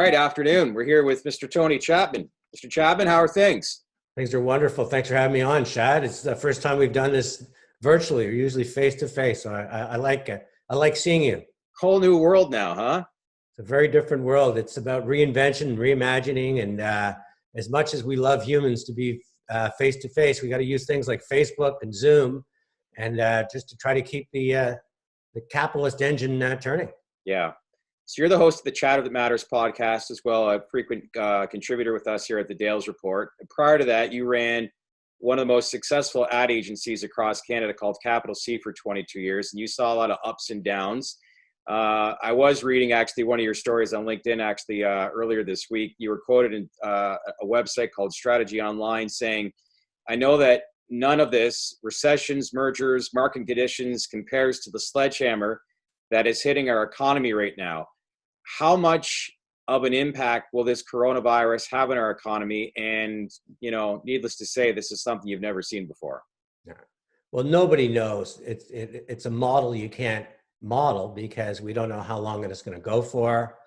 right, afternoon. We're here with Mr. Tony Chapman. Mr. Chapman, how are things? Things are wonderful. Thanks for having me on, Shad. It's the first time we've done this virtually. We're usually face to face, so I like it. I like seeing you. Whole new world now, huh? It's a very different world. It's about reinvention and reimagining, and as much as we love humans to be face to face, we got to use things like Facebook and Zoom, and just to try to keep the capitalist engine turning. Yeah. So you're the host of the Chatter That Matters podcast as well, a frequent contributor with us here at the Dales Report. And prior to that, you ran one of the most successful ad agencies across Canada called Capital C for 22 years, and you saw a lot of ups and downs. I was reading actually one of your stories on LinkedIn actually earlier this week. You were quoted in a website called Strategy Online saying, "I know that none of this, recessions, mergers, market conditions, compares to the sledgehammer that is hitting our economy right now. How much of an impact will this coronavirus have on our economy?" And, needless to say, this is something you've never seen before. Yeah. Well, nobody knows. It's a model you can't model because we don't know how long it's going to go for.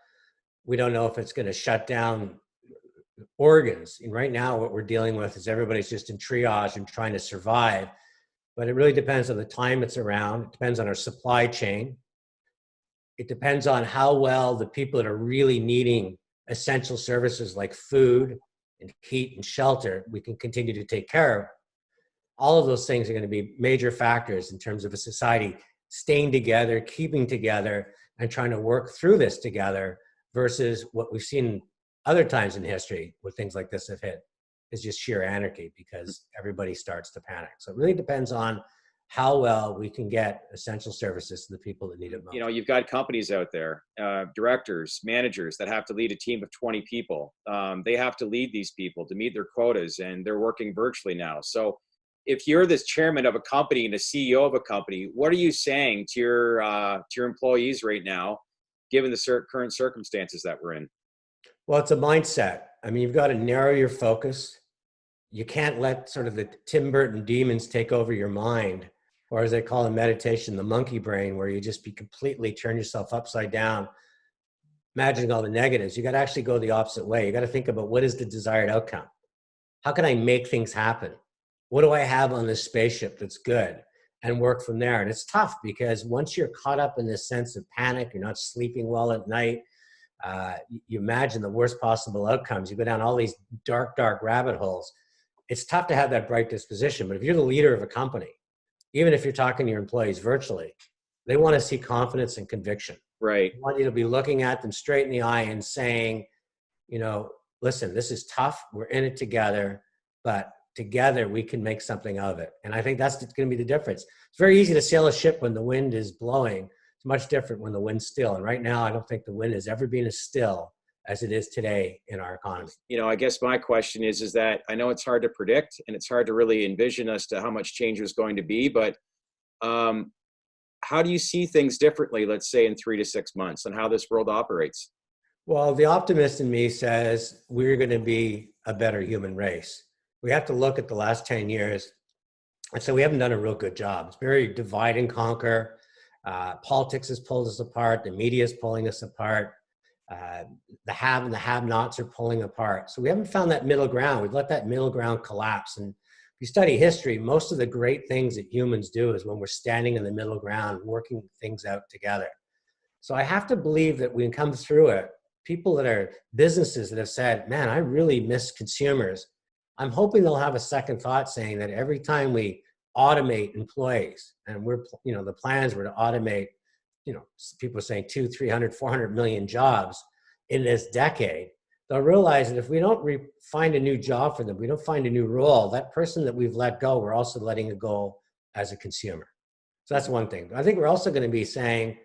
We don't know if it's going to shut down organs. And right now, what we're dealing with is everybody's just in triage and trying to survive. But it really depends on the time it's around. It depends on our supply chain. It depends on how well the people that are really needing essential services like food and heat and shelter, we can continue to take care of. All of those things are going to be major factors in terms of a society staying together, keeping together, and trying to work through this together versus what we've seen other times in history where things like this have hit is just sheer anarchy because everybody starts to panic. So it really depends on how well we can get essential services to the people that need it most. You've got companies out there, directors, managers that have to lead a team of 20 people. They have to lead these people to meet their quotas, and they're working virtually now. So if you're this chairman of a company and a CEO of a company, what are you saying to your employees right now, given the current circumstances that we're in? Well, it's a mindset. I mean, you've got to narrow your focus. You can't let sort of the Tim Burton demons take over your mind, or as they call in meditation, the monkey brain, where you just be completely turn yourself upside down, imagining all the negatives. You got to actually go the opposite way. You got to think about what is the desired outcome? How can I make things happen? What do I have on this spaceship that's good? And work from there. And it's tough because once you're caught up in this sense of panic, you're not sleeping well at night, you imagine the worst possible outcomes. You go down all these dark, dark rabbit holes. It's tough to have that bright disposition. But if you're the leader of a company, even if you're talking to your employees virtually, they want to see confidence and conviction. Right. They want you to be looking at them straight in the eye and saying, listen, this is tough. We're in it together, but together we can make something of it. And I think that's going to be the difference. It's very easy to sail a ship when the wind is blowing. It's much different when the wind's still. And right now, I don't think the wind has ever been as still as it is today in our economy. I guess my question is that I know it's hard to predict and it's hard to really envision as to how much change is going to be, but how do you see things differently, let's say in 3 to 6 months, and how this world operates? Well, the optimist in me says we're going to be a better human race. We have to look at the last 10 years. And so we haven't done a real good job. It's very divide and conquer. Politics has pulled us apart. The media is pulling us apart. The have and the have-nots are pulling apart. So we haven't found that middle ground. We've let that middle ground collapse. And if you study history, most of the great things that humans do is when we're standing in the middle ground, working things out together. So I have to believe that we can come through it. People that are businesses that have said, man, I really miss consumers. I'm hoping they'll have a second thought saying that every time we automate employees, and the plans were to automate, people are saying 200, 300, 400 million jobs in this decade, they'll realize that if we don't find a new job for them, we don't find a new role, that person that we've let go, we're also letting it go as a consumer. So that's one thing. I think we're also going to be saying,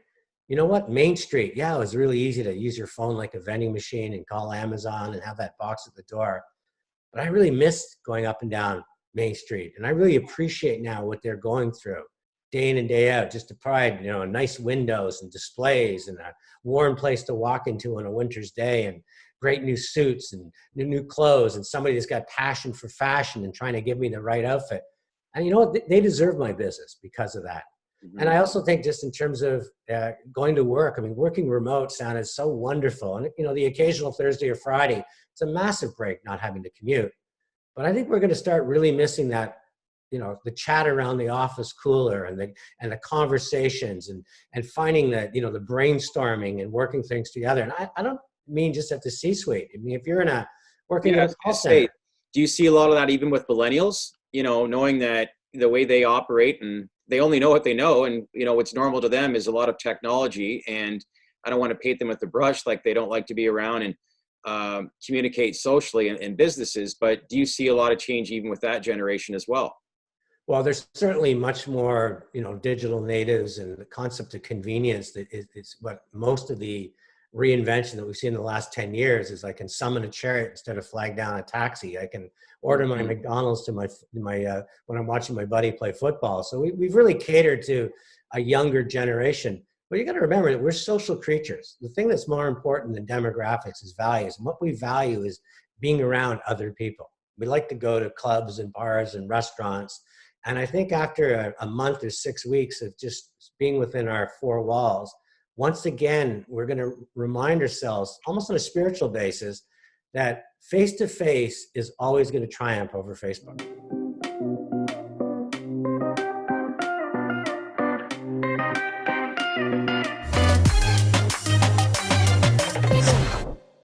you know what, Main Street, yeah, it was really easy to use your phone like a vending machine and call Amazon and have that box at the door. But I really missed going up and down Main Street. And I really appreciate now what they're going through day in and day out, just to provide, nice windows and displays and a warm place to walk into on a winter's day and great new suits and new clothes and somebody that's got passion for fashion and trying to give me the right outfit. And you know what? They deserve my business because of that. And Hmm. I also think just in terms of going to work, I mean, working remote sounded so wonderful. And, you know, the occasional Thursday or Friday, it's a massive break not having to commute. But I think we're going to start really missing that, you know, the chat around the office cooler and the conversations and finding that, you know, the brainstorming and working things together. And I don't mean just at the C-suite. I mean, if you're Yeah, working I at a was call gonna say, center. do you see a lot of that even with millennials? You know, knowing that the way they operate and they only know what they know, and you know what's normal to them is a lot of technology. And I don't want to paint them with the brush like they don't like to be around and communicate socially in businesses. But do you see a lot of change even with that generation as well? Well, there's certainly much more, you know, digital natives, and the concept of convenience that is what most of the reinvention that we've seen in the last 10 years is. I can summon a chariot instead of flag down a taxi. I can order my Hmm. McDonald's to my when I'm watching my buddy play football. So we've really catered to a younger generation. But you got to remember that we're social creatures. The thing that's more important than demographics is values. And what we value is being around other people. We like to go to clubs and bars and restaurants, and I think after a month or 6 weeks of just being within our four walls, once again, we're going to remind ourselves, almost on a spiritual basis, that face to face is always going to triumph over Facebook.